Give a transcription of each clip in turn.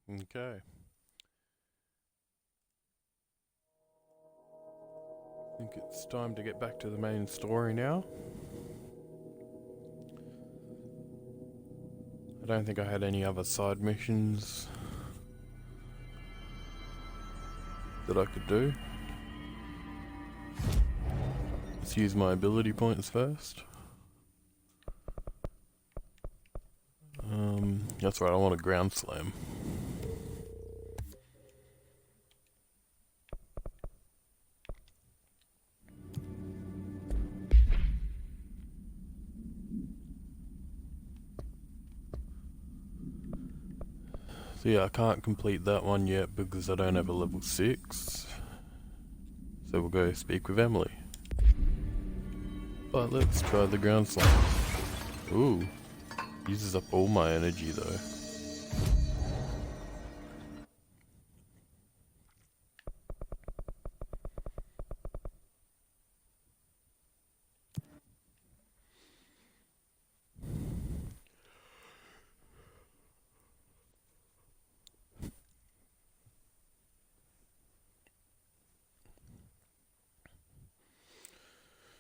Okay. I think it's time to get back to the main story now. I don't think I had any other side missions that I could do. Let's use my ability points first. That's right, I want a ground slam. So yeah, I can't complete that one yet because I don't have a level 6. So we'll go speak with Emily. But let's try the ground slam. Ooh, uses up all my energy though.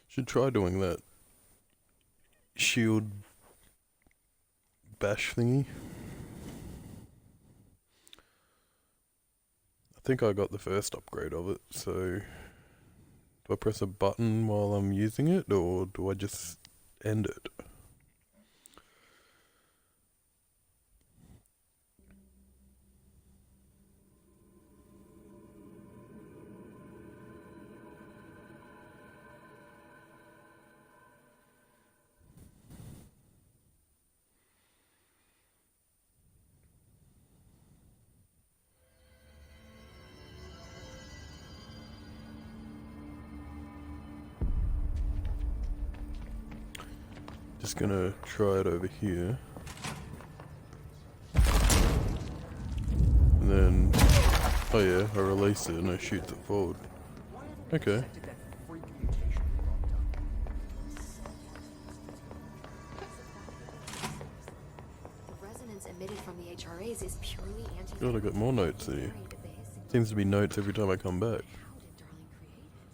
Should try doing that shield bash thingy. I think I got the first upgrade of it, so do I press a button while I'm using it, or do I just end it? Just gonna try it over here. And then, oh yeah, I release it and it shoots it forward. Okay. The resonance emitted from the HRAs is purely anti. God, I got more notes here. Seems to be notes every time I come back. How did Darling create it?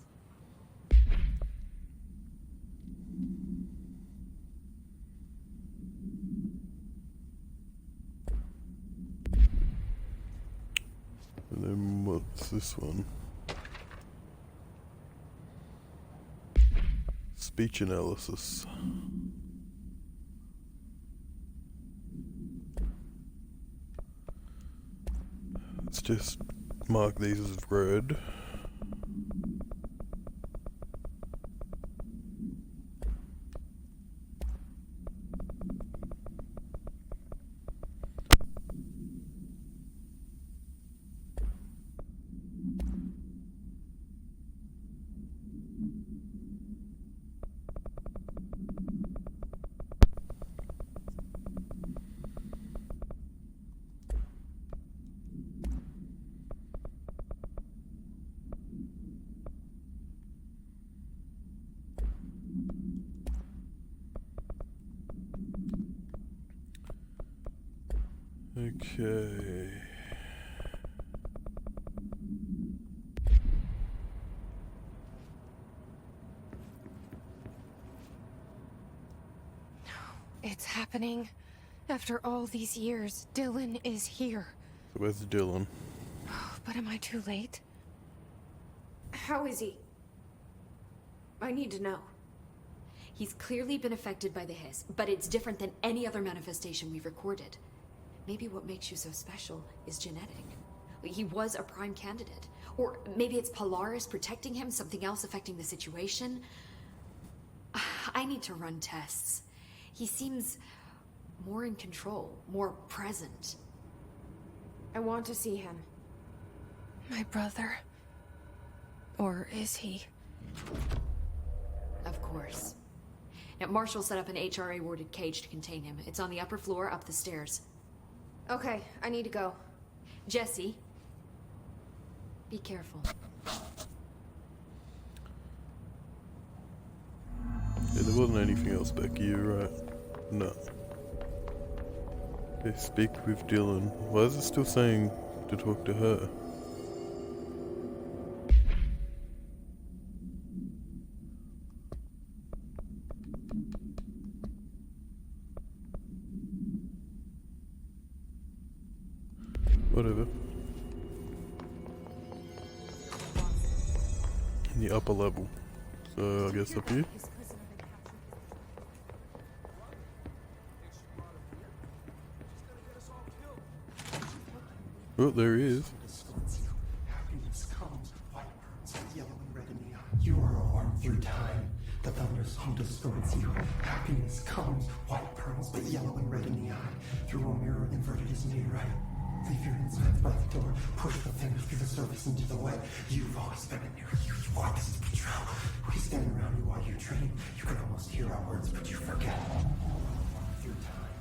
And then what's this one? Speech analysis. Let's just mark these as red. Okay. It's happening. After all these years, Dylan is here. So where's Dylan? But am I too late? How is he? I need to know. He's clearly been affected by the hiss, but it's different than any other manifestation we've recorded. Maybe what makes you so special is genetic. He was a prime candidate. Or maybe it's Polaris protecting him, something else affecting the situation. I need to run tests. He seems more in control, more present. I want to see him. My brother. Or is he? Of course. Now, Marshall set up an HRA-warded cage to contain him. It's on the upper floor, up the stairs. Okay, I need to go. Jesse, be careful. Yeah, there wasn't anything else back here, right? No. Okay, speak with Dylan. Why is it still saying to talk to her? Whatever. In the upper level. So I guess up here? Oh, there he is. Happiness comes, white pearls, yellow and red in the eye. You are a worm through time. The thunder's home distorts you. Happiness comes, white pearls, but yellow and red in the eye. Through a mirror inverted is made right. Leave your insides by the door. Push the fingers through the surface into the wet. You've always been in here. You want this to be true. We stand around you while you dream. You can almost hear our words, but you forget. Through time,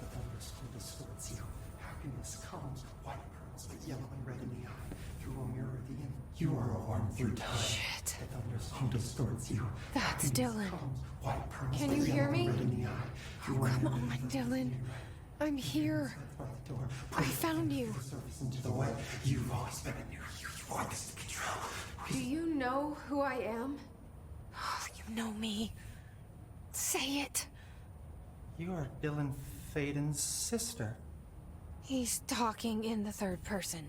the thunder's home distorts you. Happiness comes, white pearls, but yellow and red in the eye. Through a mirror at the end, you are a worm through time. Shit. The thunder's home distorts you. That's Happiness Dylan. comes, white pearls, Can but you hear yellow me? and red in the eye. Through a Come mirror on, inverted is Dylan. made right. I'm here. By the door, I found you. the surface into the wet. You've always been in here. You want this to be true. Do you know who I am? You know me. Say it. You are Dylan Faden's sister. He's talking in the third person.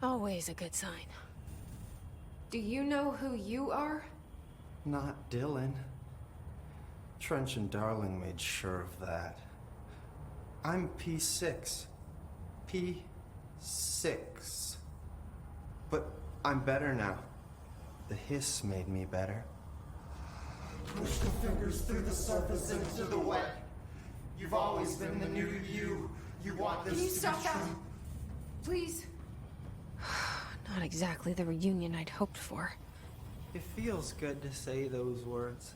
Always a good sign. Do you know who you are? Not Dylan. Trench and Darling made sure of that. I'm P6. P6. But I'm better now. The hiss made me better. Push the fingers through the surface into the wet. You've always been the new you. You want this Can you to stop be that? true. Please? Not exactly the reunion I'd hoped for. It feels good to say those words.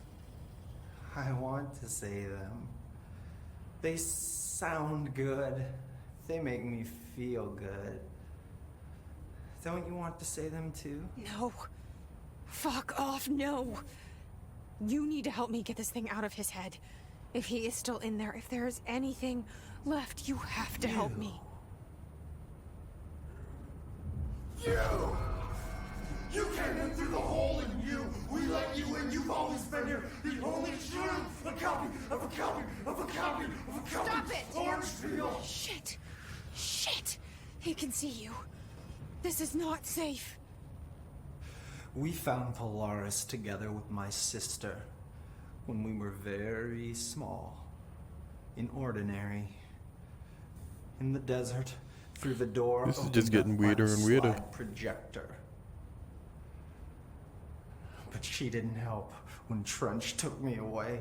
I want to say them. They sound good. They make me feel good. Don't you want to say them too? No. Fuck off, no. You need to help me get this thing out of his head. If he is still in there, if there is anything left, you have to help me. You came in through the hole in you. We let you in. You've always been here. The only true. A copy of a copy of a copy of a copy. Stop it! Orange peel. Shit. Shit. He can see you. This is not safe. We found Polaris together with my sister when we were very small, in Ordinary, in the desert, through the door. This is opened just getting up by weirder the and weirder. slide projector. But she didn't help when Trench took me away.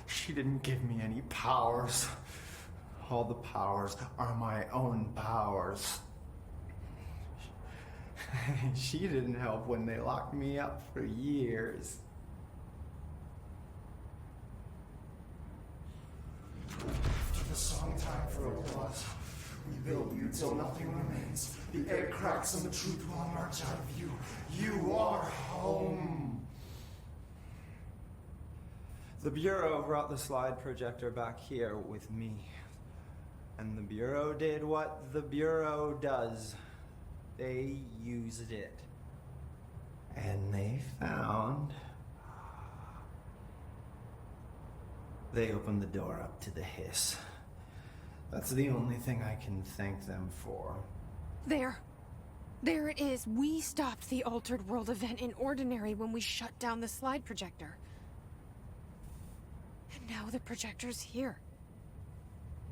She didn't give me any powers. All the powers are my own powers. She didn't help when they locked me up for years. After the song time for applause, we build you till nothing remains. The air cracks and the truth will emerge out of you. You are home. The Bureau brought the slide projector back here with me. And the Bureau did what the Bureau does. They used it. And they found... They opened the door up to the hiss. That's the only thing I can thank them for. There. There it is. We stopped the Altered World event in Ordinary when we shut down the slide projector. And now the projector's here.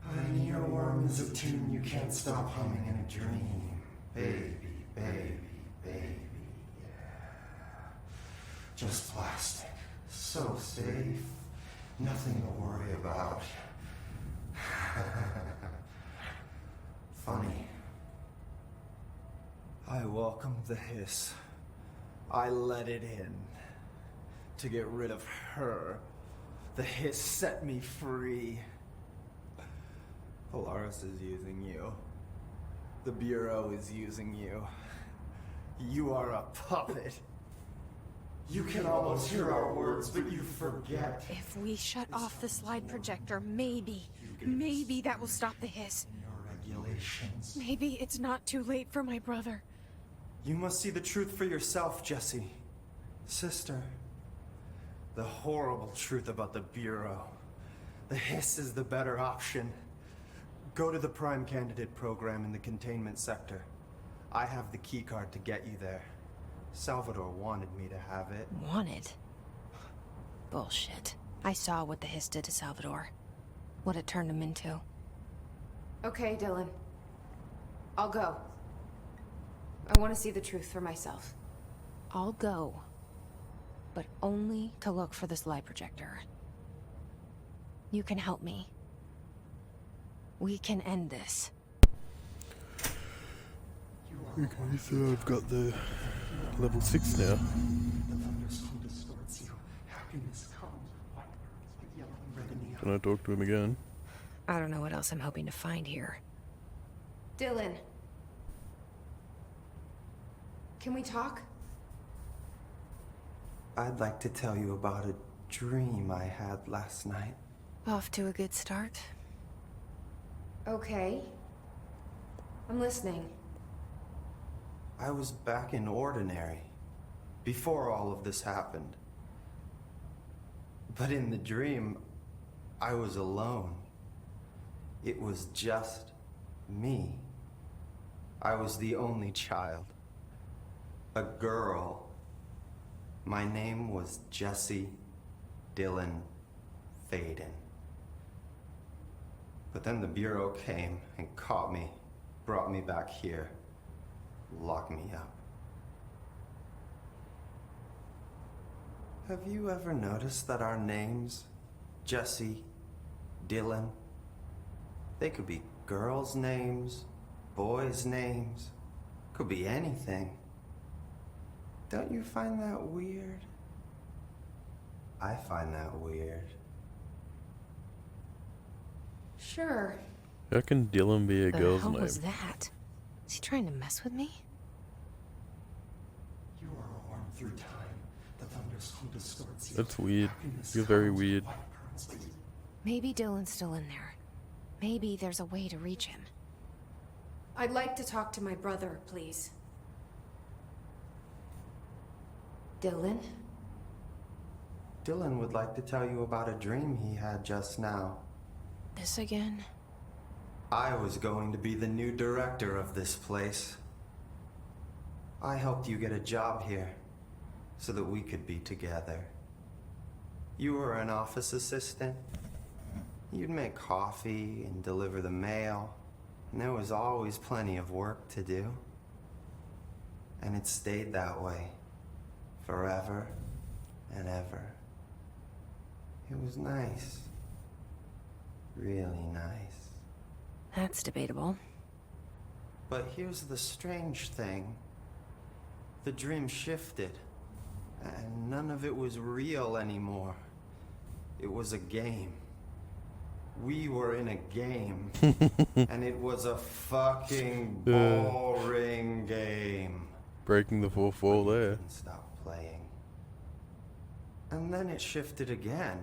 An earworm is a tune you can't stop humming in a dream. Baby, baby, baby, yeah. Just plastic. So safe. Nothing to worry about. Funny. I welcomed the hiss. I let it in. To get rid of her. The hiss set me free. Polaris is using you. The Bureau is using you. You are a puppet. You can almost hear our words, but you forget. If we shut off the slide projector, maybe that will stop the hiss. Your regulations. Maybe it's not too late for my brother. You must see the truth for yourself, Jesse. Sister. The horrible truth about the Bureau. The hiss is the better option. Go to the Prime Candidate program in the containment sector. I have the keycard to get you there. Salvador wanted me to have it. Wanted? Bullshit. I saw what the hiss did to Salvador. What it turned him into. Okay, Dylan. I'll go. I want to see the truth for myself. I'll go. But only to look for this light projector. You can help me. We can end this. Okay, so I've got the level 6 now. The thunderstorm distorts you. Happiness comes. White birds with yellow and red in the Can I talk to him again? I don't know what else I'm hoping to find here. Dylan. Can we talk? I'd like to tell you about a dream I had last night. Off to a good start. Okay. I'm listening. I was back in Ordinary, before all of this happened. But in the dream, I was alone. It was just me. I was the only child. A girl. My name was Jesse Dylan Faden. But then the Bureau came and caught me, brought me back here, locked me up. Have you ever noticed that our names, Jesse, Dylan, they could be girls' names, boys' names, could be anything. Don't you find that weird? I find that weird. Sure. How can Dylan be a The girl's hell name? was that? Is he trying to mess with me? You are warm through time. The thunderstorm distorts you. That's weird. Happiness You're very comes, weird. white pearls, but Maybe Dylan's still in there. Maybe there's a way to reach him. I'd like to talk to my brother, please. Dylan? Dylan would like to tell you about a dream he had just now. This again? I was going to be the new director of this place. I helped you get a job here so that we could be together. You were an office assistant. You'd make coffee and deliver the mail, and there was always plenty of work to do. And it stayed that way forever and ever. It was nice. Really nice. That's debatable. But here's the strange thing. The dream shifted, and none of it was real anymore. It was a game. We were in a game, and it was a fucking boring game. Breaking the fourth wall there. Couldn't stop playing. And then it shifted again.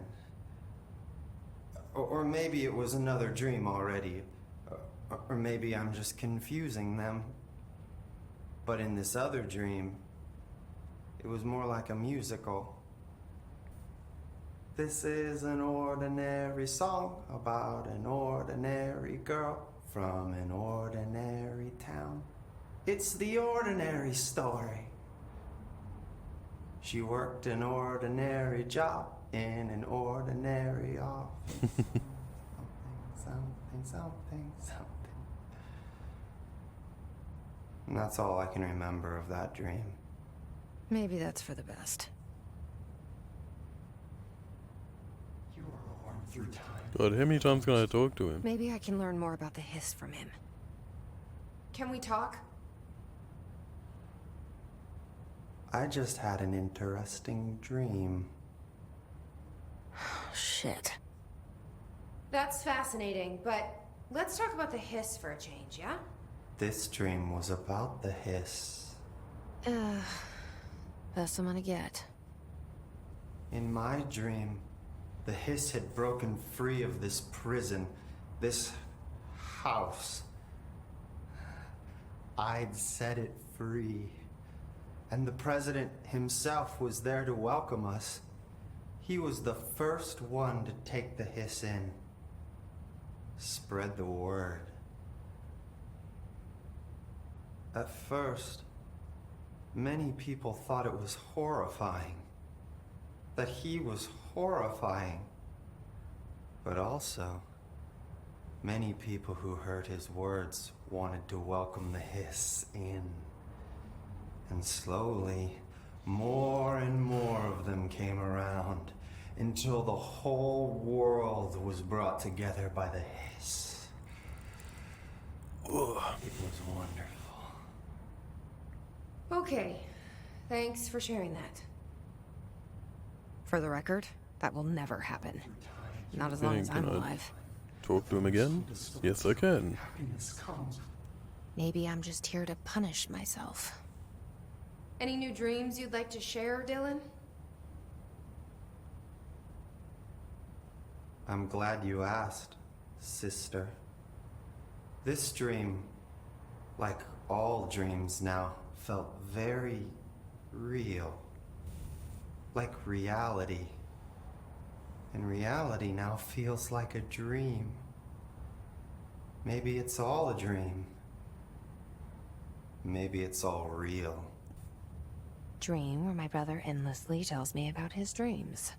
Or maybe it was another dream already. Or maybe I'm just confusing them. But in this other dream, it was more like a musical. This is an ordinary song about an ordinary girl from an ordinary town. It's the ordinary story. She worked an ordinary job in an ordinary office. something. And that's all I can remember of that dream. Maybe that's for the best. You are warm through time. God, how many times can I talk to him? Maybe I can learn more about the hiss from him. Can we talk? I just had an interesting dream. Oh, shit. That's fascinating, but let's talk about the hiss for a change, yeah? This dream was about the hiss. Best I'm gonna get. In my dream, the hiss had broken free of this prison, this house. I'd set it free. And the president himself was there to welcome us. He was the first one to take the hiss in. Spread the word. At first, many people thought it was horrifying. That he was horrifying. But also, many people who heard his words wanted to welcome the hiss in. And slowly, more and more of them came around until the whole world was brought together by the hiss. It was wonderful. Okay. Thanks for sharing that. For the record, that will never happen. Not as long as I'm alive. Talk to him again? Yes, I can. Happiness comes. Maybe I'm just here to punish myself. Any new dreams you'd like to share, Dylan? I'm glad you asked, sister. This dream, like all dreams now, felt very real. Like reality. And reality now feels like a dream. Maybe it's all a dream. Maybe it's all real. Dream where my brother endlessly tells me about his dreams.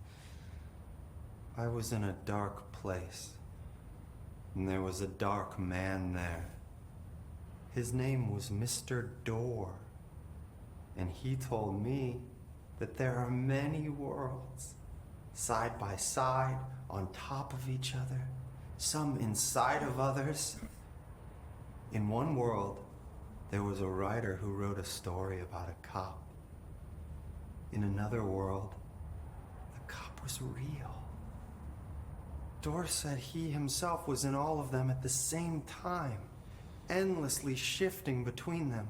I was in a dark place, and there was a dark man there. His name was Mr. Door, and he told me that there are many worlds, side by side, on top of each other, some inside of others. In one world, there was a writer who wrote a story about a cop. In another world, the cop was real. Door said he himself was in all of them at the same time, endlessly shifting between them.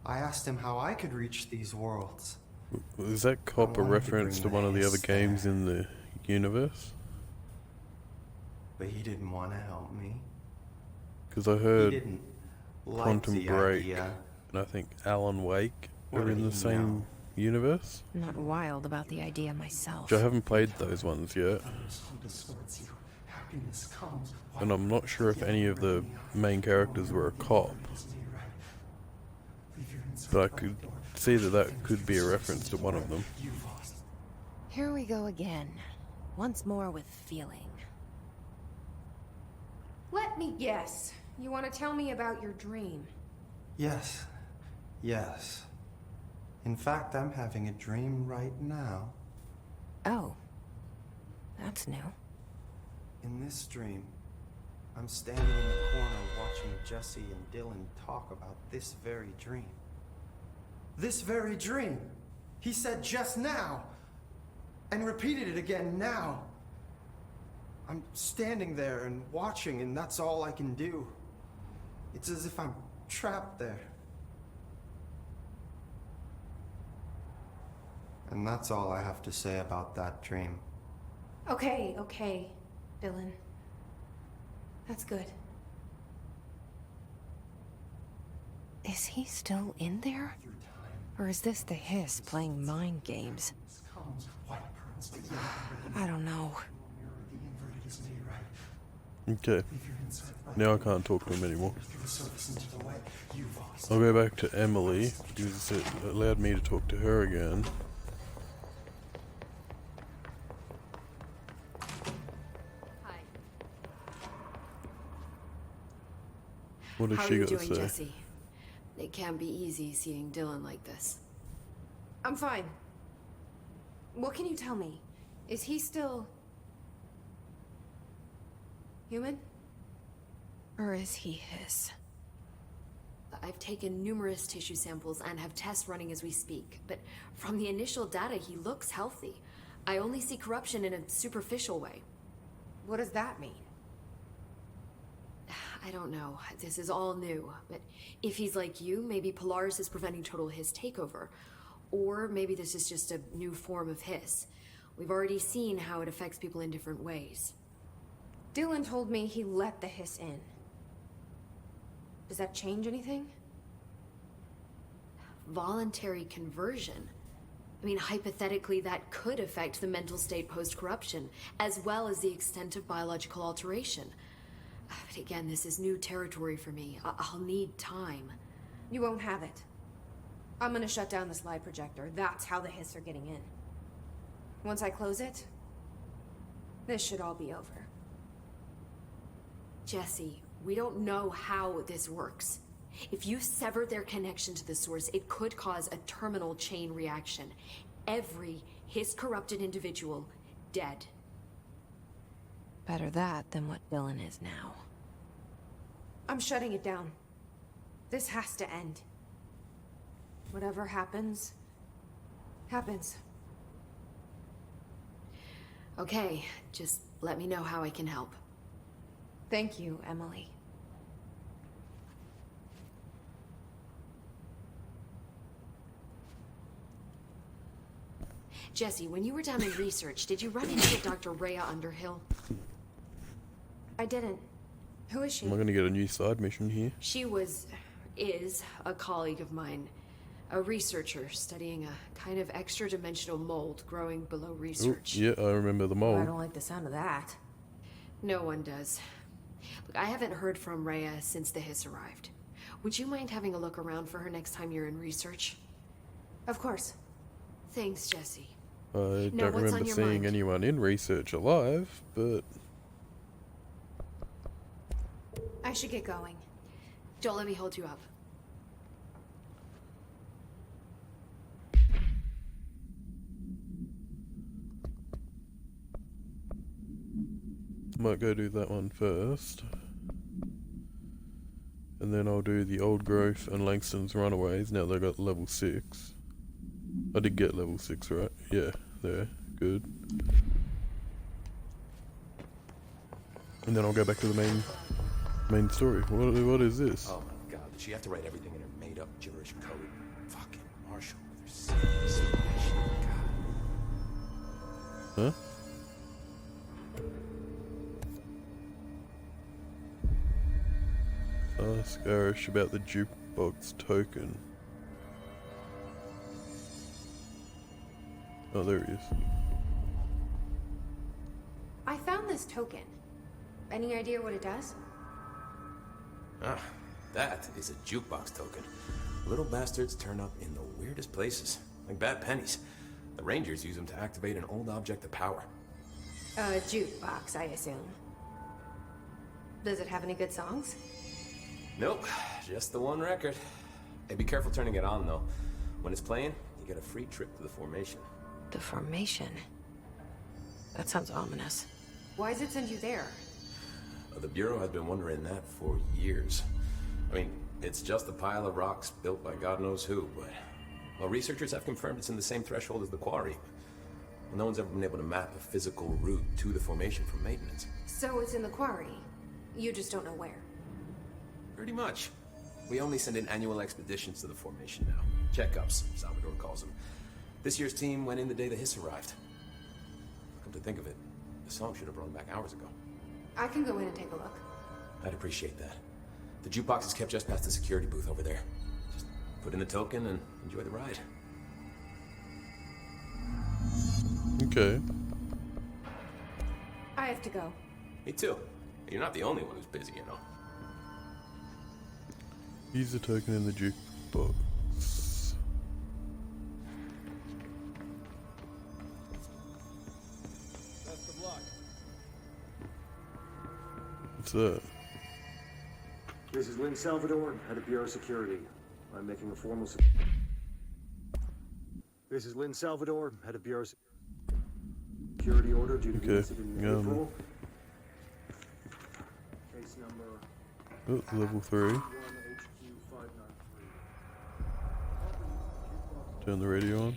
I asked him how I could reach these worlds. Is that cop a wanted to reference bring to one of the the other hiss games there. in the universe? But he didn't want to help me. Because I He heard didn't like Quantum the Break idea. and I think Alan Wake What are did in the he same know? universe. Not wild about the idea myself. Which I haven't played those ones yet, Happiness comes. and I'm not sure if any of the main characters were a cop, but I could see that that could be a reference to one of them. Here we go again. Once more with feeling. Let me guess. You want to tell me about your dream? Yes. Yes. In fact, I'm having a dream right now. Oh. That's new. In this dream, I'm standing in the corner watching Jesse and Dylan talk about this very dream. This very dream! He said just now! And repeated it again now! I'm standing there and watching, and that's all I can do. It's as if I'm trapped there. And that's all I have to say about that dream. Okay, Dylan. That's good. Is he still in there? Or is this the hiss playing mind games? I don't know. Okay, now I can't talk to him anymore. I'll go back to Emily, because it allowed me to talk to her again. Hi. What has How she are you got to doing, say? Jesse? It can't be easy seeing Dylan like this. I'm fine. What can you tell me? Is he still... Human? or is he his? I've taken numerous tissue samples and have tests running as we speak, but from the initial data, he looks healthy. I only see corruption in a superficial way. What does that mean? I don't know. This is all new, but if he's like you, maybe Polaris is preventing total his takeover. Or maybe this is just a new form of hiss. We've already seen how it affects people in different ways. Dylan told me he let the hiss in. Does that change anything? Voluntary conversion. I mean, hypothetically, that could affect the mental state post-corruption, as well as the extent of biological alteration. But again, this is new territory for me. I'll need time. You won't have it. I'm gonna shut down the slide projector. That's how the hiss are getting in. Once I close it, this should all be over. Jesse, we don't know how this works. If you sever their connection to the source, it could cause a terminal chain reaction. Every hiss-corrupted individual dead. Better that than what Dylan is now. I'm shutting it down. This has to end. Whatever happens, happens. Okay, just let me know how I can help. Thank you, Emily. Jesse, when you were down in research, did you run into Dr. Rhea Underhill? I didn't. Who is she? Am I gonna get a new side mission here? She is a colleague of mine. A researcher studying a kind of extra-dimensional mold growing below Oh, research. yeah, I remember the I mold. don't like the sound of that. No one does. Look, I haven't heard from Rhea since the hiss arrived. Would you mind having a look around for her next time you're in research? Of course. Thanks, Jesse. I Now, don't what's on remember your seeing mind? anyone in research alive, but I should get going. Don't let me hold you up. might go do that one first. And then I'll do the Old Growth and Langston's Runaways, now they got level 6. I did get level 6, right? Yeah, there. Good. And then I'll go back to the main story. What is this? Oh my god, did she have to write everything in her made-up gibberish code? Fucking Marshall with her silly God. Huh? Ask Arish about the jukebox token. Oh, there he is. I found this token. Any idea what it does? Ah, that is a jukebox token. Little bastards turn up in the weirdest places, like bad pennies. The Rangers use them to activate an old object of power. A jukebox, I assume. Does it have any good songs? Nope, just the one record. Hey, be careful turning it on, though. When it's playing, you get a free trip to the formation. The formation? That sounds ominous. Why does it send you there? The Bureau has been wondering that for years. I mean, it's just a pile of rocks built by God knows who, but... Well, researchers have confirmed it's in the same threshold as the quarry. No one's ever been able to map a physical route to the formation for maintenance. So it's in the quarry. You just don't know where. Pretty much. We only send in annual expeditions to the formation now. Checkups, Salvador calls them. This year's team went in the day the hiss arrived. Come to think of it, the song should have run back hours ago. I can go in and take a look. I'd appreciate that. The jukebox is kept just past the security booth over there. Just put in the token and enjoy the ride. Okay. I have to go. Me too. You're not the only one who's busy, you know. Use the token in the jukebox. Best of luck. What's that? This is Lynn Salvador, head of Bureau Security. I'm making a formal This is Lynn Salvador, head of Bureau Security order due to the incident in April. Case number Oh, level 3. 1HQ593. Turn the radio on.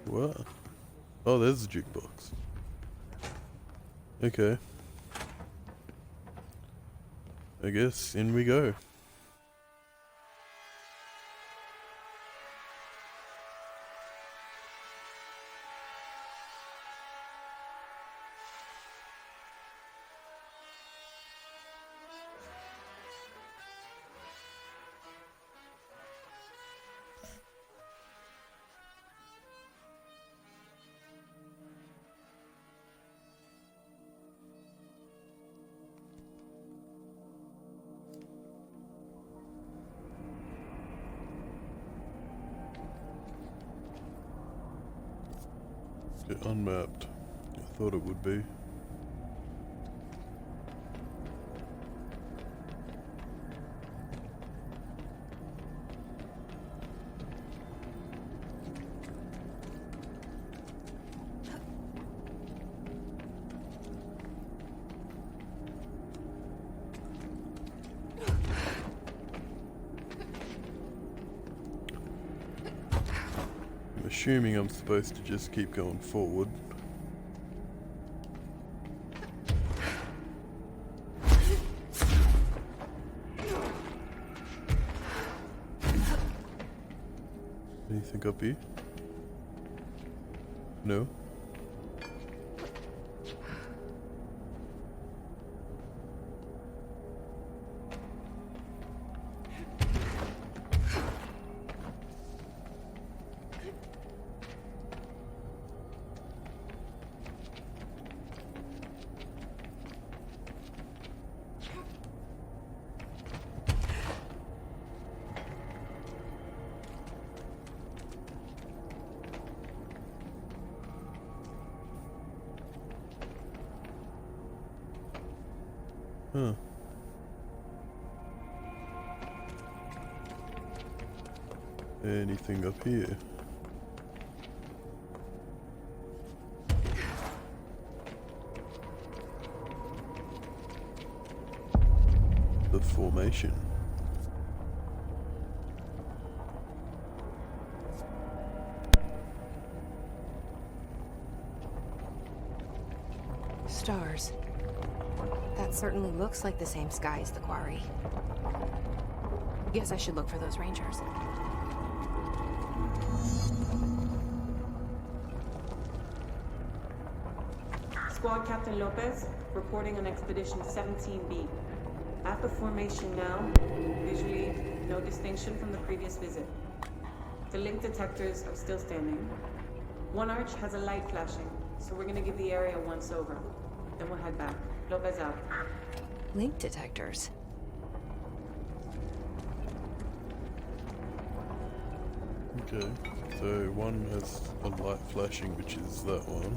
What? Oh, there's a jukebox. Okay. I guess in we go. Okay, unmapped. I thought it would be. I'm assuming I'm supposed to just keep going forward. Anything up here? No? Huh. Anything up here? The formation. Stars. That certainly looks like the same sky as the quarry. Guess I should look for those rangers. Squad Captain Lopez, reporting on Expedition 17B. At the formation now, visually, no distinction from the previous visit. The link detectors are still standing. One arch has a light flashing, so we're gonna give the area a once-over. Then we'll head back. Lopez out. Link detectors. Okay, so one has a light flashing, which is that one.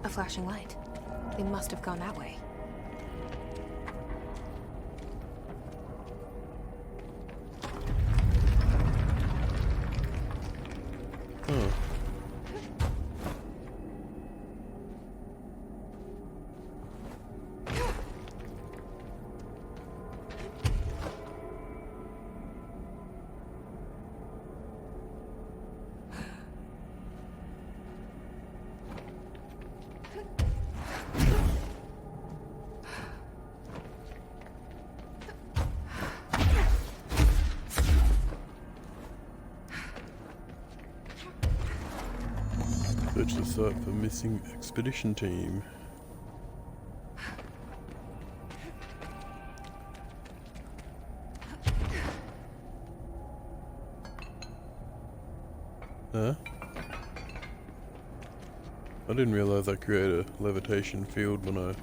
A flashing light. They must have gone that way. Huh. Search the site for missing expedition team. Huh? I didn't realize I create a levitation field when I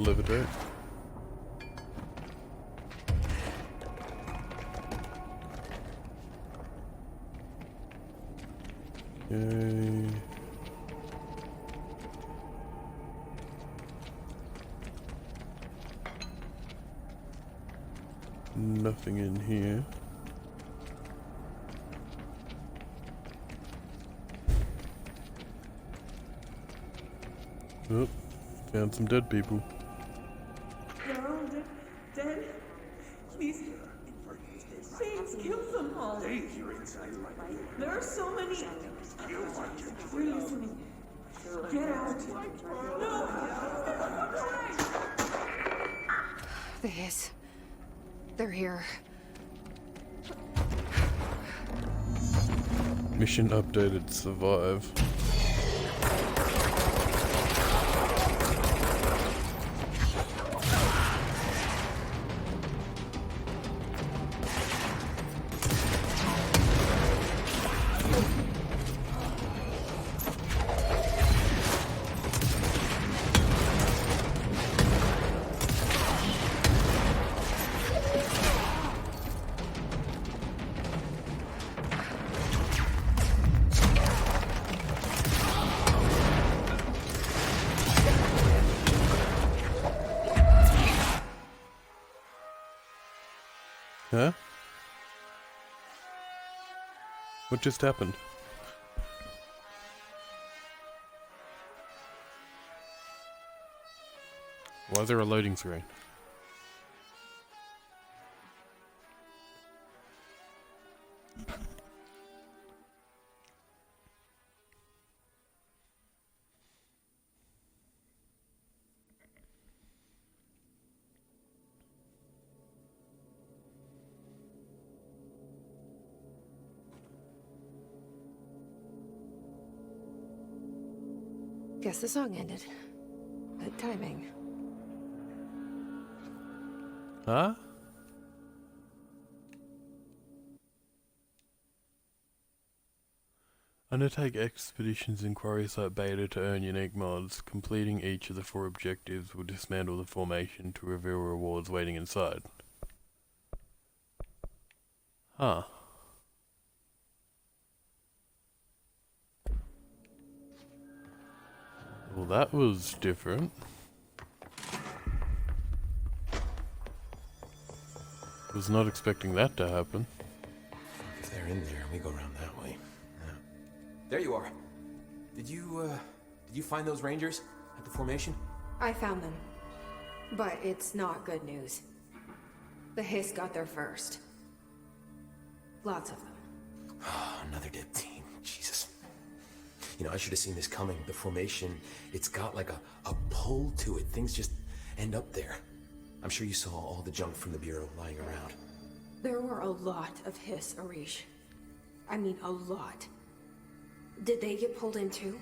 levitate. Yay. Nothing in here. Oh, found some dead people. They're all dead. Please kill them all. Dangerous. There are so many. Release me. Get out. No. The hiss. They're here. Mission updated. Survive. Huh? What just happened? Why is there a loading screen? Guess the song ended. Good timing. Huh? Undertake expeditions in Quarry Site Beta to earn unique mods. Completing each of the 4 objectives will dismantle the formation to reveal rewards waiting inside. Huh. Well, that was different. Was not expecting that to happen. If they're in there, we go around that way. Yeah. There you are. Did you find those rangers at the formation? I found them. But it's not good news. The Hiss got there first. Lots of them. Another dead team. Jesus. You know, I should have seen this coming. The formation, it's got like a pull to it. Things just end up there. I'm sure you saw all the junk from the Bureau lying around. There were a lot of Hiss, Arish. I mean, a lot. Did they get pulled in too?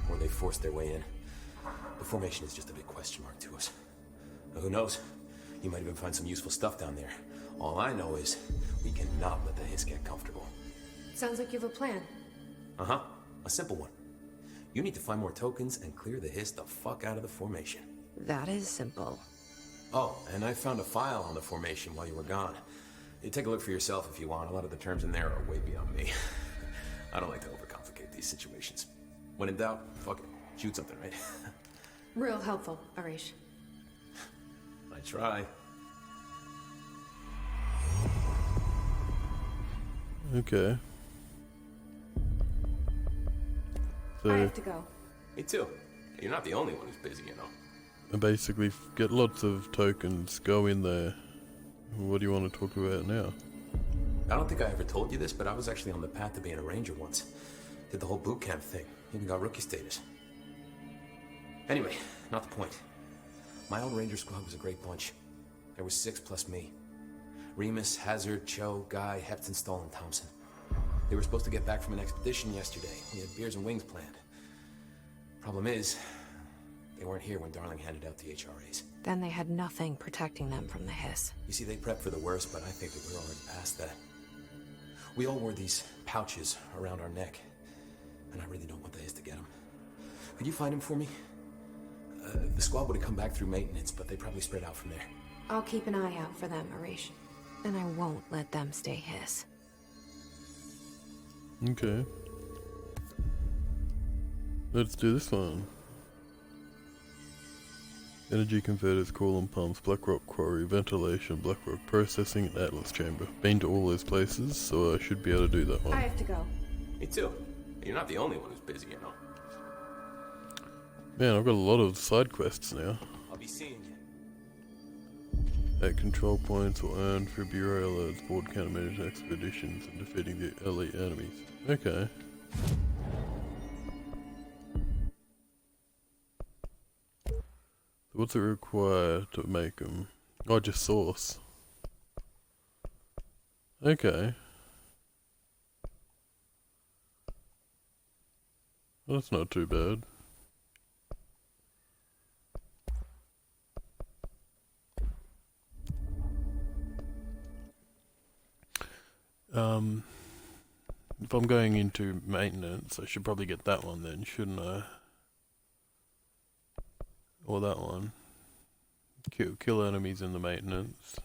Or they forced their way in. The formation is just a big question mark to us. Now, who knows? You might even find some useful stuff down there. All I know is we cannot let the Hiss get comfortable. Sounds like you have a plan. Uh-huh. A simple one. You need to find more tokens and clear the Hiss the fuck out of the formation. That is simple. Oh, and I found a file on the formation while you were gone. You take a look for yourself if you want. A lot of the terms in there are way beyond me. I don't like to overcomplicate these situations. When in doubt, fuck it. Shoot something, right? Real helpful, Arish. I try. Okay. I So, have to go. Me too. You're not the only one who's busy, you know. I basically get lots of tokens, go in there. What do you want to talk about now? I don't think I ever told you this, but I was actually on the path to being a ranger once. Did the whole boot camp thing. Even got rookie status. Anyway, not the point. My old ranger squad was a great bunch. There was 6 plus me. Remus, Hazard, Cho, Guy, Hepton, Stoll, and Thompson. They were supposed to get back from an expedition yesterday. We had beers and wings planned. Problem is, they weren't here when Darling handed out the HRAs. Then they had nothing protecting them from the hiss. You see, they prepped for the worst, but I think that we're already past that. We all wore these pouches around our neck, and I really don't want the hiss to get them. Could you find him for me? The squad would have come back through maintenance, but they probably spread out from there. I'll keep an eye out for them, Arish. And I won't let them stay hiss. Okay. Let's do this one. Energy converters, coolant pumps, Blackrock Quarry, ventilation, Blackrock processing, and Atlas chamber. Been to all those places, so I should be able to do that one. I have to go. Me too. You're not the only one who's busy, you know. Man, I've got a lot of side quests now. I'll be seeing you. 8 control points were earned for Bureau alerts, board countermeasures, expeditions, and defeating the elite enemies. Okay. What's it require to make them? Oh, just source. Okay. Well, that's not too bad. If I'm going into maintenance, I should probably get that one then, shouldn't I? Or that one. Kill enemies in the maintenance.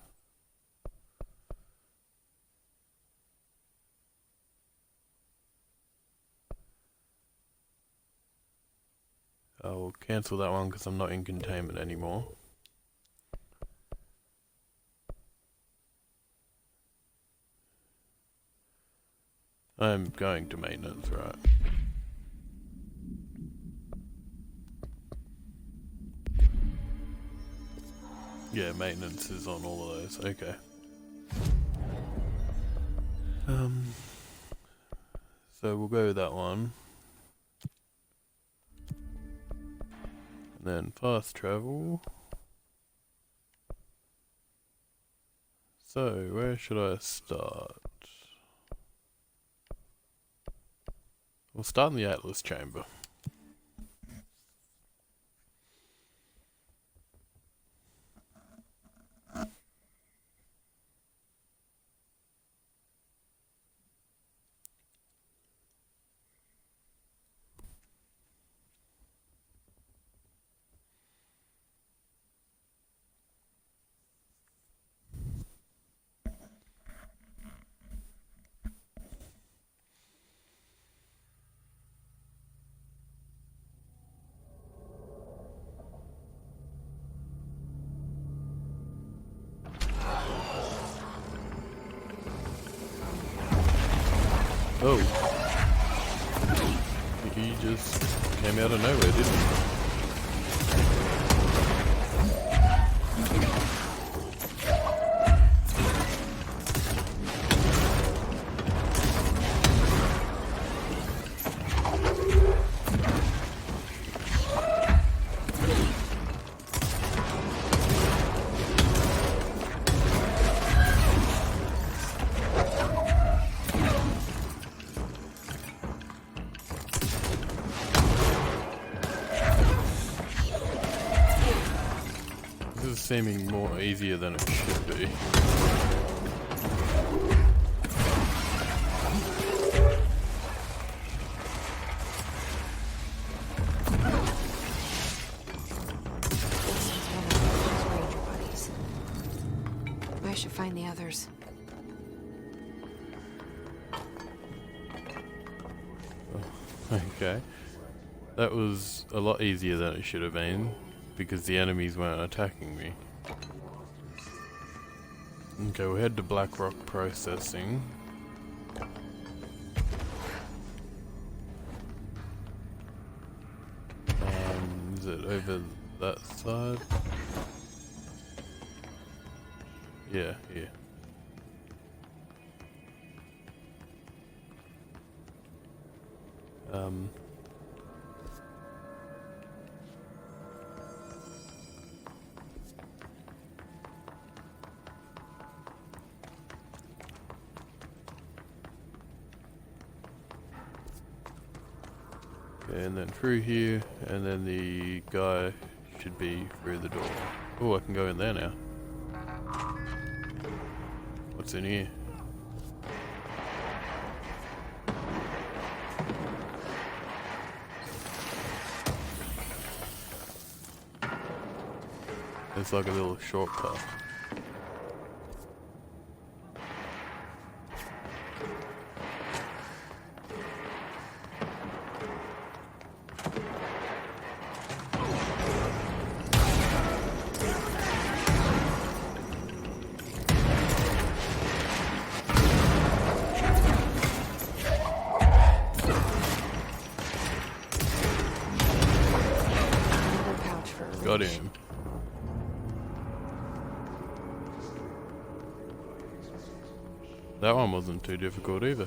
I'll cancel that one because I'm not in containment anymore. I'm going to maintenance, right? Yeah, maintenance is on all of those. Okay. So we'll go with that one. And then fast travel. So where should I start? We'll start in the Atlas chamber. Oh. He just came out of nowhere, didn't he? Seeming more easier than it should be. I should find the others. Oh, okay. That was a lot easier than it should have been, because the enemies weren't attacking me. Okay, we'll head to Blackrock Processing. Is it over that side? Yeah, yeah. And then through here, and then the guy should be through the door. Oh, I can go in there now. What's in here? It's like a little shortcut. Got him. That one wasn't too difficult either.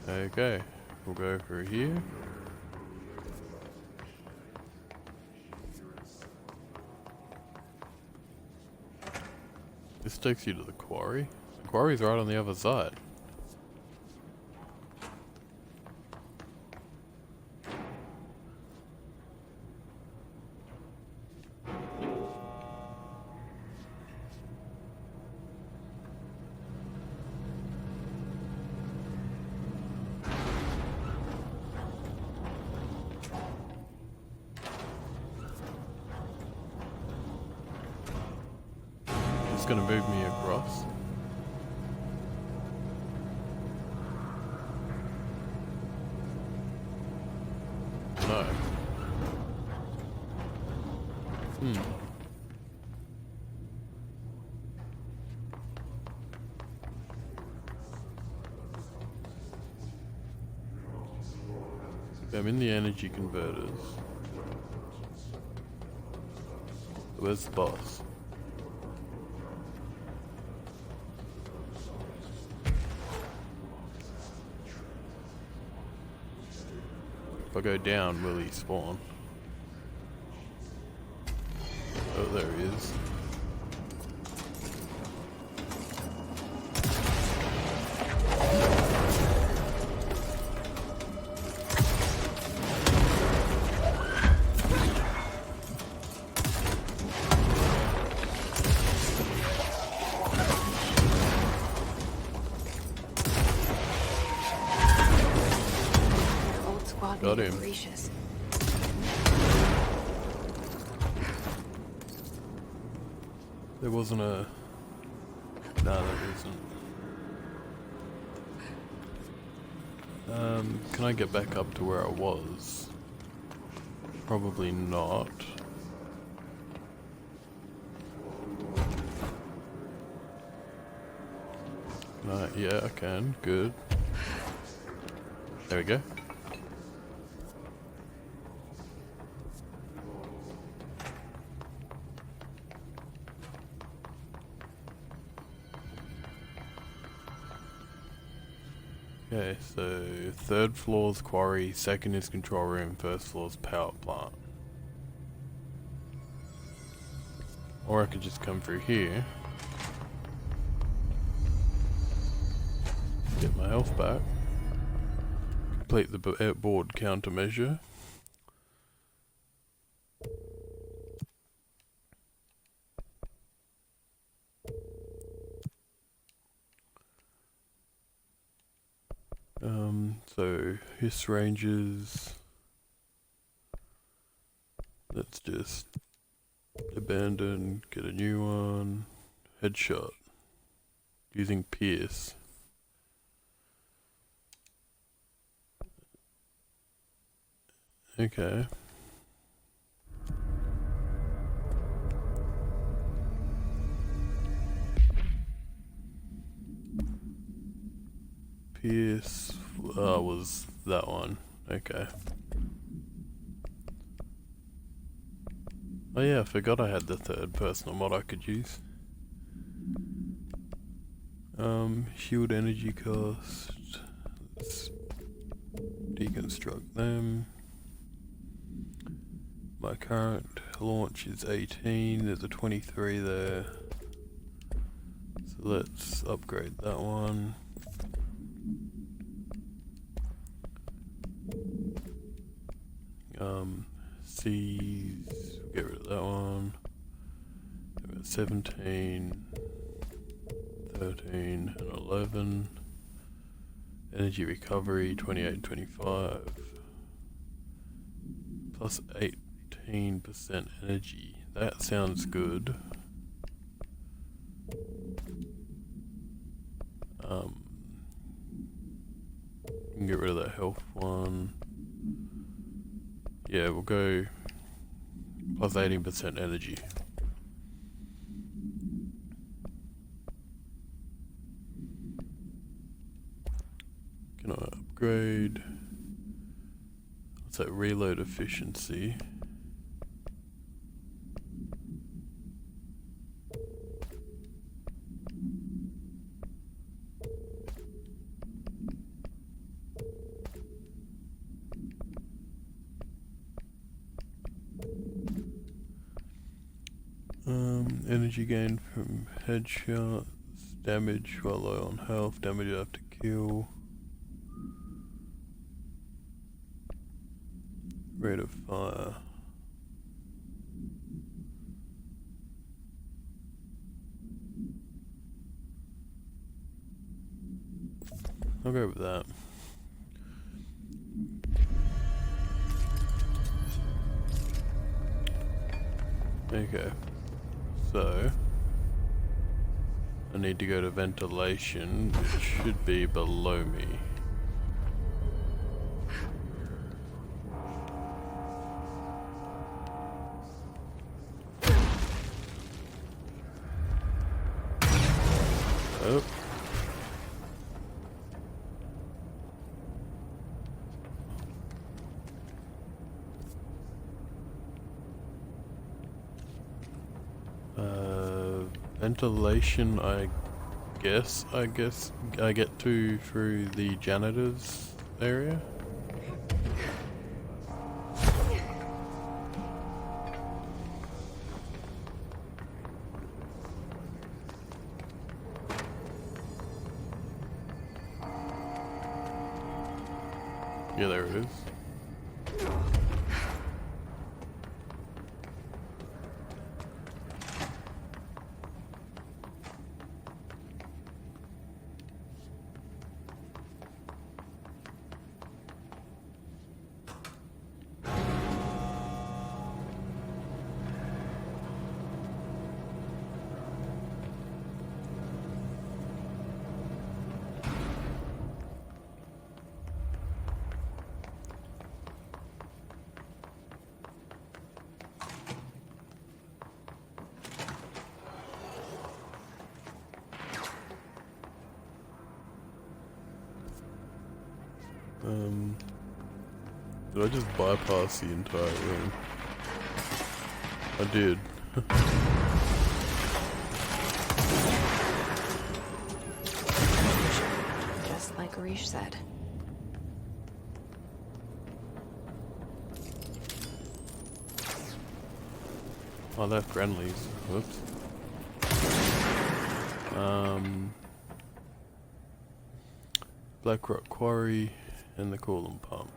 Okay, we'll go through here. This takes you to the quarry. The quarry's right on the other side. It's gonna move me across. No. I'm in the energy converters. Where's the boss? If I go down, will he spawn? Oh, there he is. Old squad Got made it him. gracious. There wasn't a... No, there isn't. Can I get back up to where I was? Probably not. Yeah, I can. Good. There we go. Okay, so third floor's quarry, second is control room, first floor's power plant. Or I could just come through here. Get my health back. Complete the board countermeasure. So his ranges. Let's just abandon, get a new one. Headshot. Using Pierce. Okay. Pierce was that one. Okay. Oh yeah, I forgot I had the third personal mod I could use. Shield energy cost. Let's deconstruct them. My current launch is 18, there's a 23 there. So let's upgrade that one. C's, get rid of that one. 17, 13, and 11. Energy recovery, 28, 25. Plus 18% energy. That sounds good. Can get rid of that health one. Yeah, we'll go plus 18% energy. Can I upgrade? What's that? Reload efficiency. Damage you gain from headshots, damage while low on health, damage after kill, rate of fire. I'll go with that. Okay, so I need to go to ventilation, which should be below me. Oh. Ventilation, I guess I get to through the janitor's area. Yeah, there it is. Did I just bypass the entire room? I did. Just like Arish said. I left Grenly's. Whoops. Black Rock Quarry and the coolant pumps.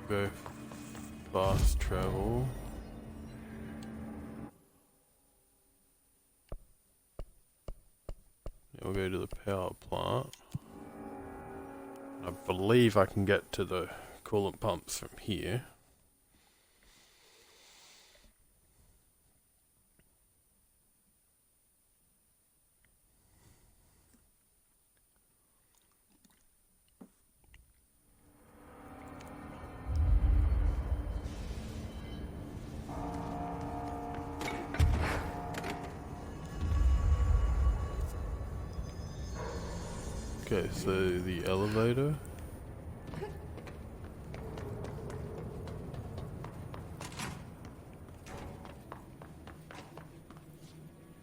Go fast travel. We'll go to the power plant. I believe I can get to the coolant pumps from here. Okay, so the elevator.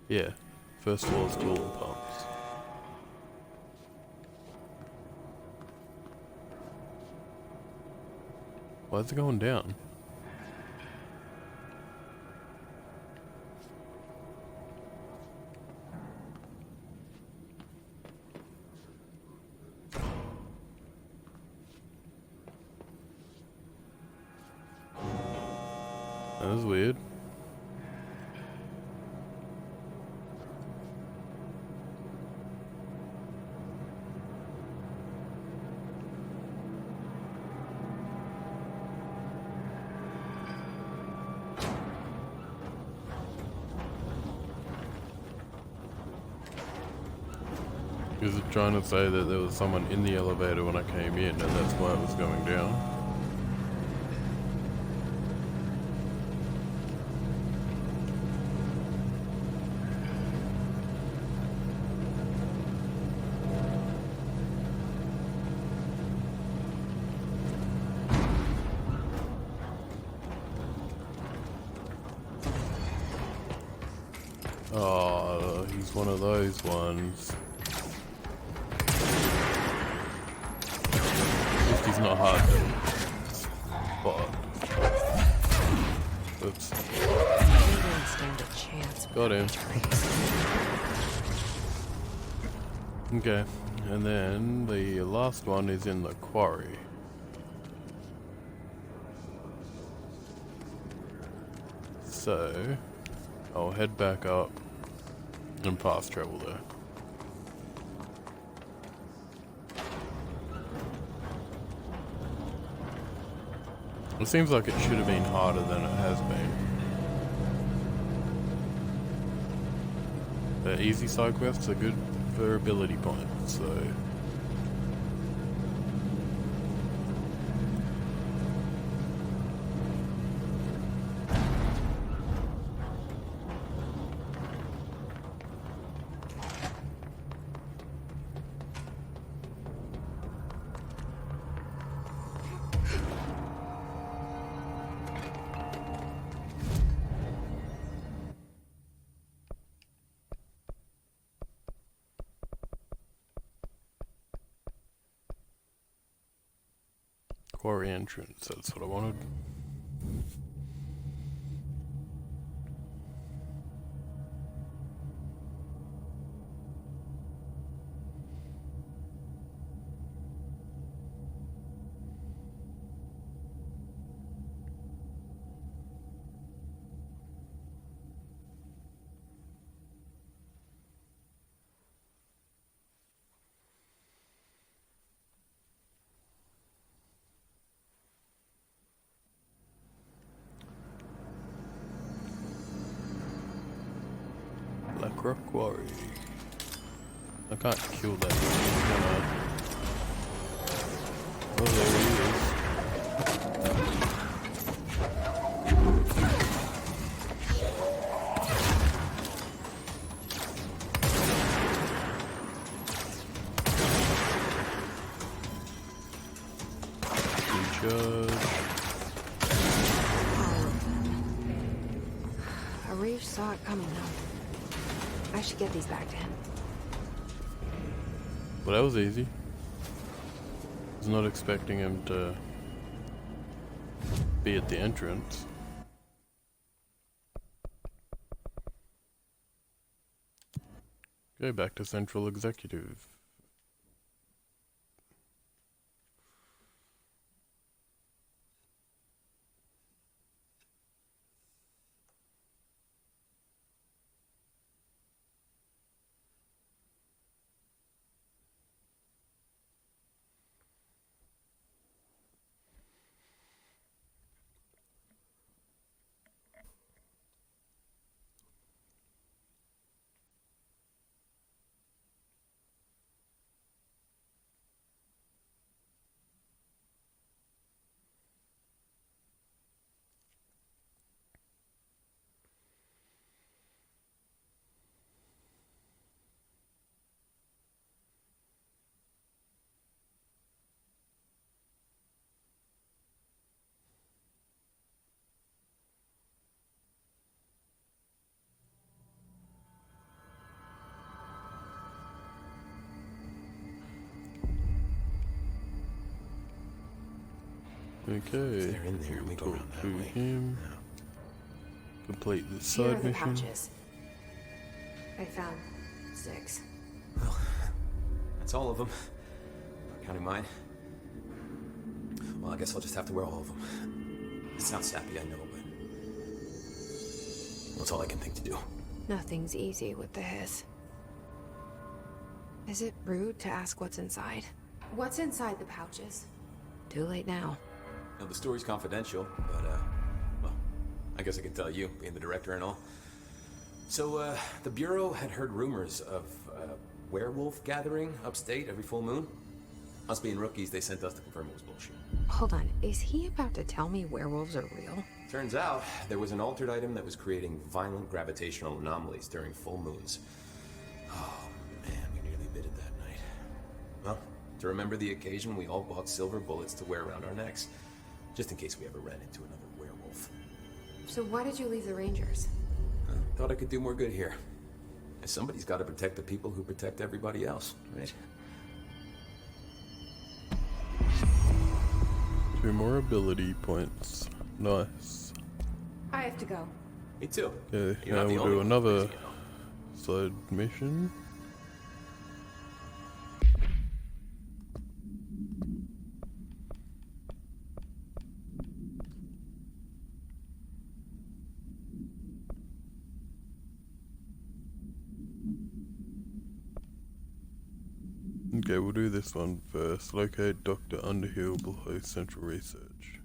Yeah, first floor is coolant pumps. Why is it going down? That was weird. He was trying to say that there was someone in the elevator when I came in, and that's why it was going down. Oh, he's one of those ones. not hard to spot. Oops. He didn't stand a chance. Got him. Okay, and then the last one is in the quarry. So, I'll head back up and fast travel there. It seems like it should have been harder than it has been. The easy side quests are good for ability points, so... Quarry entrance, that's what I wanted. Black Rock Quarry. I can't kill that thing, can I? Oh, there he is. Recharge. Arif saw it coming though. I should get these back to him. Well, that was easy. I was not expecting him to be at the entrance. Go back to Central Executive. Okay, They're in there. We go talk around that to way. him. Complete the Here are side the mission. pouches. I found 6. Well, that's all of them. Not counting mine. Well, I guess I'll just have to wear all of them. It sounds sappy, I know, but... that's all I can think to do. Nothing's easy with the hiss. Is it rude to ask what's inside? What's inside the pouches? Too late now. Now, the story's confidential, but, well, I guess I can tell you, being the director and all. So, the Bureau had heard rumors of a werewolf gathering upstate every full moon. Us being rookies, they sent us to confirm it was bullshit. Hold on, is he about to tell me werewolves are real? Turns out, there was an altered item that was creating violent gravitational anomalies during full moons. Oh, man, we nearly bit it that night. Well, to remember the occasion, we all bought silver bullets to wear around our necks, just in case we ever ran into another werewolf. So why did you leave the Rangers? Thought I could do more good here. And somebody's got to protect the people who protect everybody else, right? 2 more ability points. Nice. I have to go. Me too. Okay, You're now not the we'll only do one another crazy, you know. side mission. Okay, we'll do this one first. Locate Dr. Underhill below Central Research.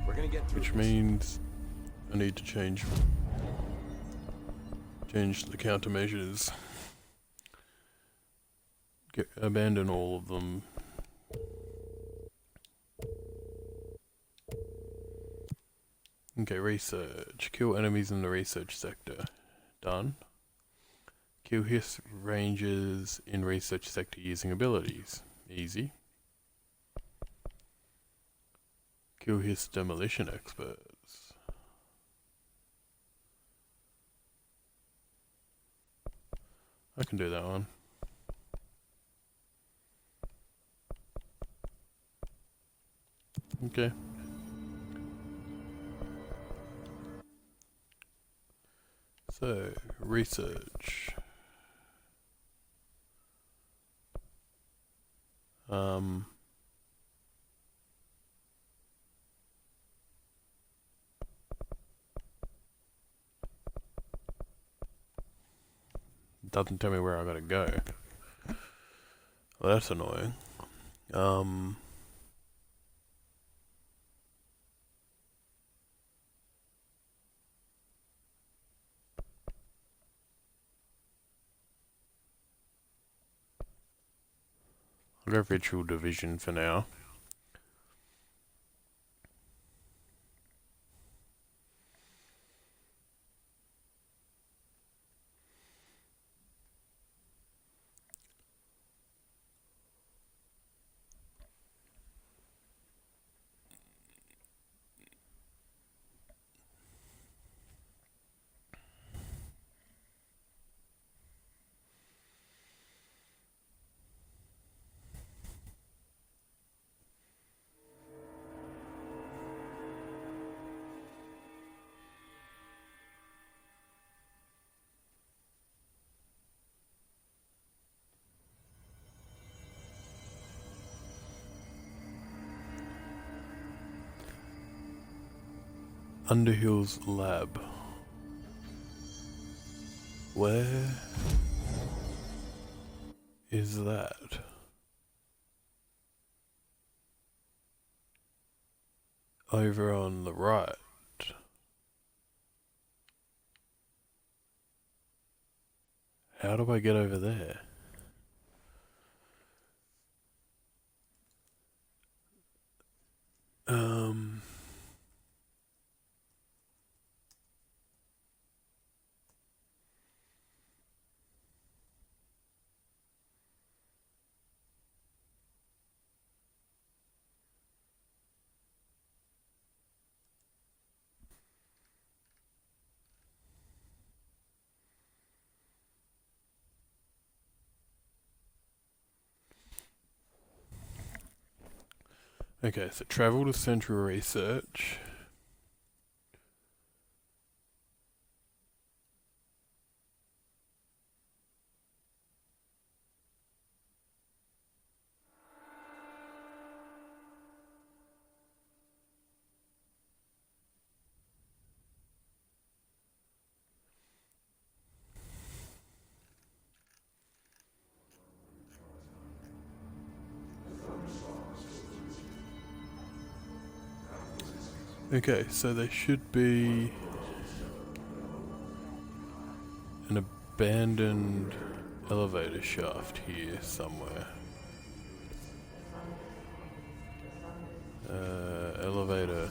We're gonna get through Which this. means I need to change the countermeasures. Abandon all of them. Okay, research. Kill enemies in the research sector. Done. Kill Hiss rangers in research sector using abilities. Easy. Kill Hiss demolition experts. I can do that one. Okay. So, research. Doesn't tell me where I gotta go. Well, that's annoying. I'll go Virtual Division for now. Underhill's lab. Where is that? Over on the right. How do I get over there? Okay, so travel to Central Research. Okay, so there should be an abandoned elevator shaft here somewhere. Elevator.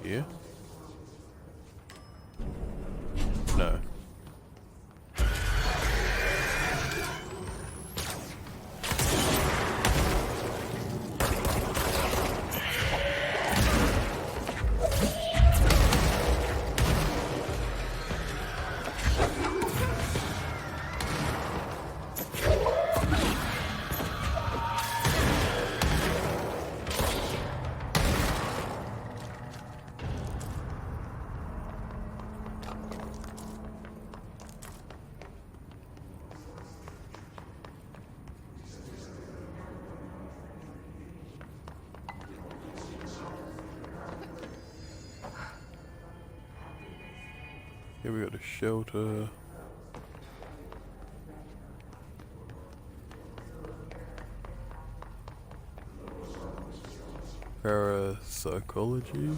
Here? No. Here we got a shelter. Parapsychology.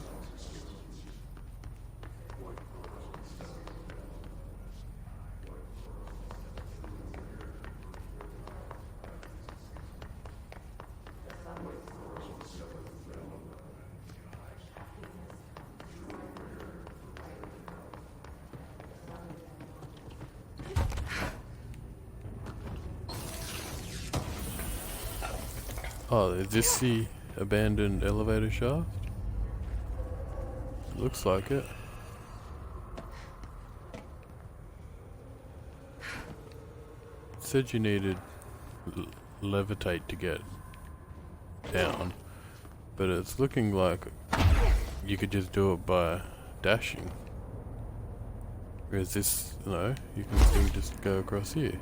Oh, is this the abandoned elevator shaft? Looks like it. It said you needed levitate to get down, but it's looking like you could just do it by dashing. Whereas this, no, you can still just go across here.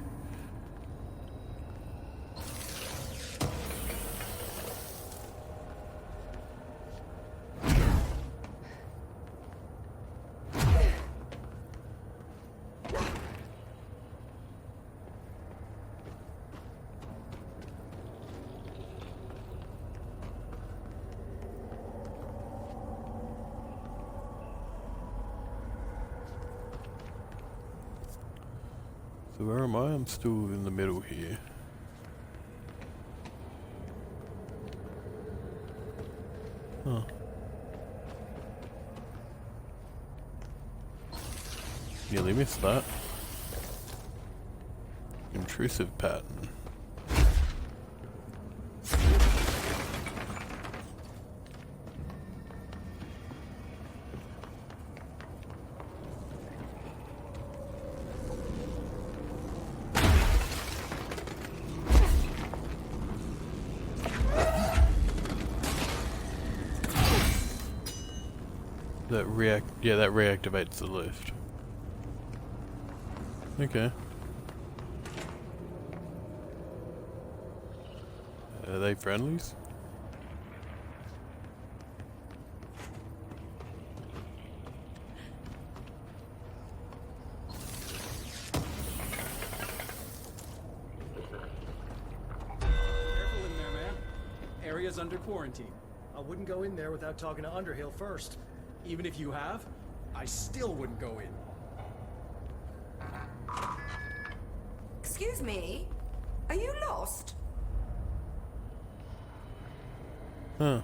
So where am I? I'm still in the middle here. Huh. Nearly missed that. Intrusive pattern. That reactivates the lift. Okay. Are they friendlies? Careful in there, man. Area's under quarantine. I wouldn't go in there without talking to Underhill first. Even if you have, I still wouldn't go in. Excuse me? Are you lost? Huh.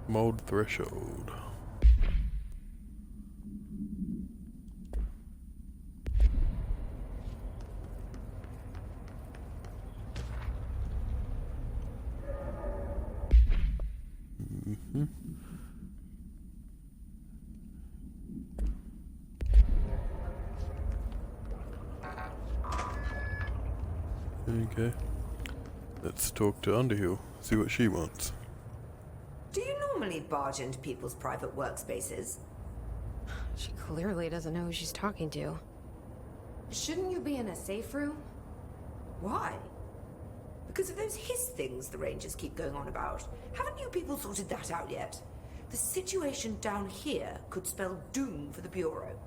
Mold threshold. Okay. Let's talk to Underhill, see what she wants. Do you normally barge into people's private workspaces? She clearly doesn't know who she's talking to. Shouldn't you be in a safe room? Why? Because of those hiss things the Rangers keep going on about. Haven't you people sorted that out yet? The situation down here could spell doom for the Bureau.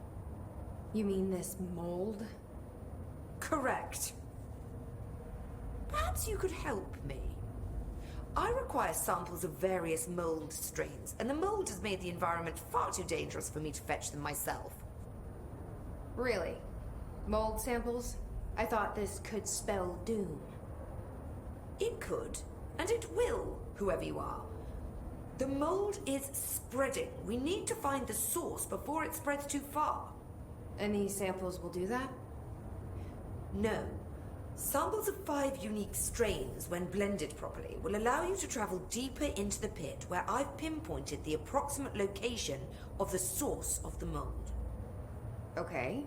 You mean this mold? Correct. Perhaps you could help me. I require samples of various mold strains, and the mold has made the environment far too dangerous for me to fetch them myself. Really? Mold samples? I thought this could spell doom. It could, and it will, whoever you are. The mold is spreading. We need to find the source before it spreads too far. And these samples will do that? No. Samples of 5 unique strains, when blended properly, will allow you to travel deeper into the pit, where I've pinpointed the approximate location of the source of the mold. Okay.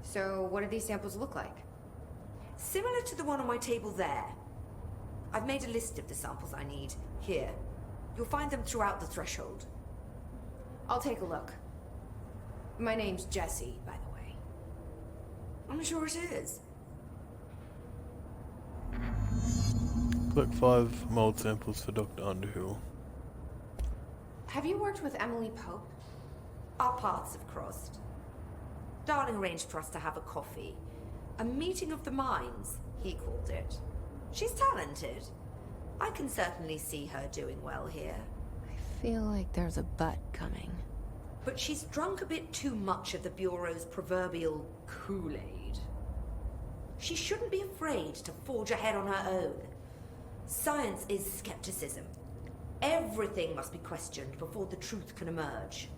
So what do these samples look like? Similar to the one on my table there. I've made a list of the samples I need. Here. You'll find them throughout the threshold. I'll take a look. My name's Jessie, by the way. I'm sure it is. Collect 5 mold samples for Dr. Underhill. Have you worked with Emily Pope? Our paths have crossed. Darling arranged for us to have a coffee. A meeting of the minds, he called it. She's talented. I can certainly see her doing well here. I feel like there's a but coming. But she's drunk a bit too much of the Bureau's proverbial Kool-Aid. She shouldn't be afraid to forge ahead on her own. Science is skepticism. Everything must be questioned before the truth can emerge.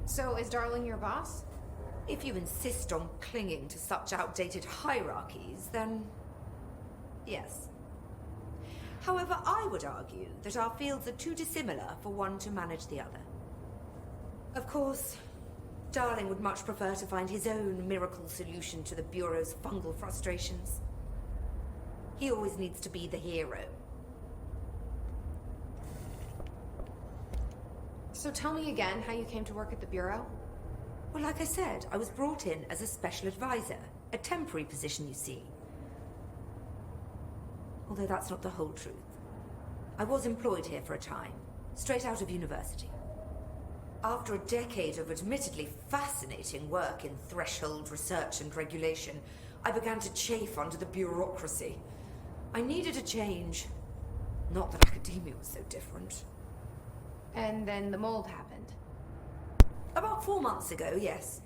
So, is Darling your boss? If you insist on clinging to such outdated hierarchies, then yes. However, I would argue that our fields are too dissimilar for one to manage the other. Of course, Darling would much prefer to find his own miracle solution to the Bureau's fungal frustrations. He always needs to be the hero. So tell me again how you came to work at the Bureau? Well, like I said, I was brought in as a special advisor. A temporary position, you see. Although that's not the whole truth. I was employed here for a time, straight out of university. After a decade of admittedly fascinating work in threshold research and regulation, I began to chafe under the bureaucracy. I needed a change. Not that academia was so different. And then the mold happened. About 4 months ago, yes.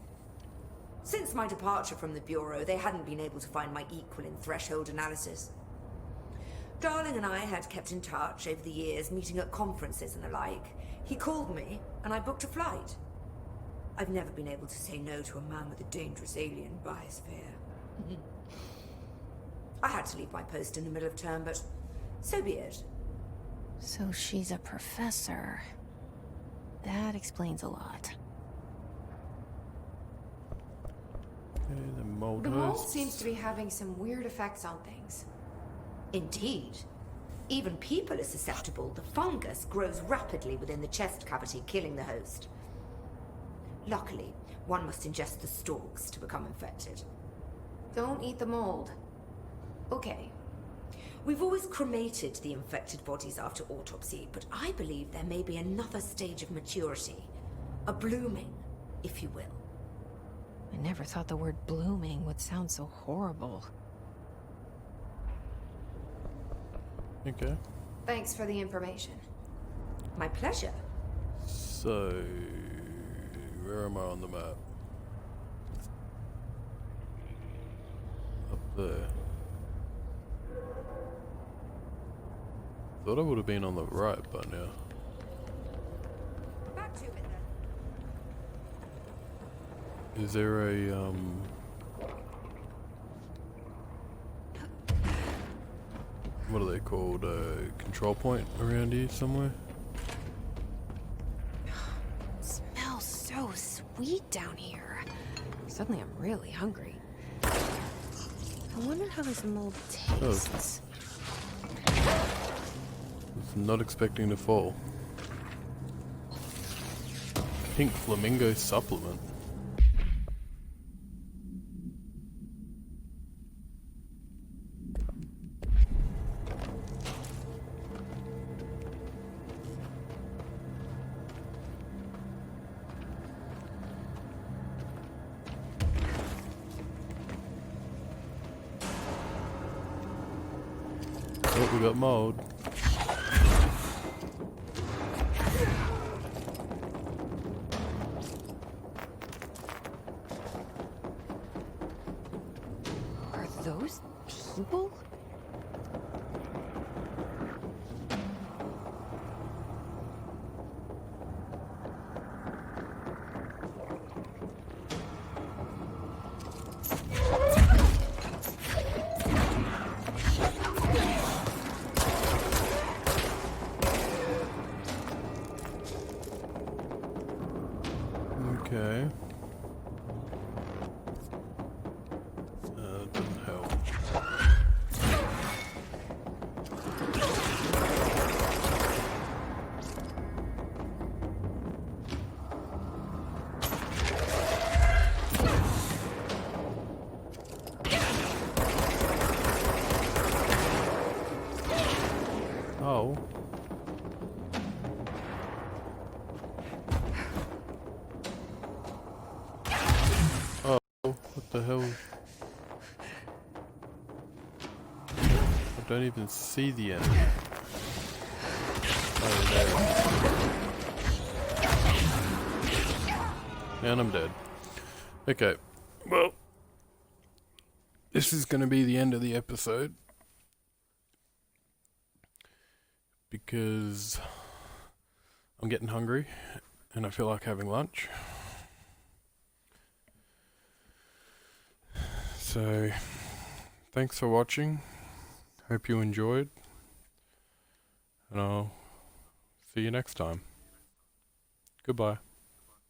Since my departure from the Bureau, they hadn't been able to find my equal in threshold analysis. Darling and I had kept in touch over the years, meeting at conferences and the like. He called me, and I booked a flight. I've never been able to say no to a man with a dangerous alien biosphere. I had to leave my post in the middle of term, but so be it. So she's a professor. That explains a lot. Okay, the mold The mold hosts. seems to be having some weird effects on things. Indeed. Even people are susceptible. The fungus grows rapidly within the chest cavity, killing the host. Luckily, one must ingest the stalks to become infected. Don't eat the mold. Okay. We've always cremated the infected bodies after autopsy, but I believe there may be another stage of maturity. A blooming, if you will. I never thought the word blooming would sound so horrible. Okay. Thanks for the information. My pleasure. So, where am I on the map? Up there. Thought I would have been on the right by now. Back to it then. Is there a what are they called? A control point around here somewhere? Smells so sweet down here. Suddenly I'm really hungry. I wonder how this mold tastes. Was not expecting to fall. Pink flamingo supplement. Oh, we got mold. Are those people? Okay. Doesn't help. Oh. the hell? I don't even see the enemy. Oh, there. And I'm dead. Okay, well, this is going to be the end of the episode. Because I'm getting hungry and I feel like having lunch. So, thanks for watching. Hope you enjoyed. And I'll see you next time. Goodbye.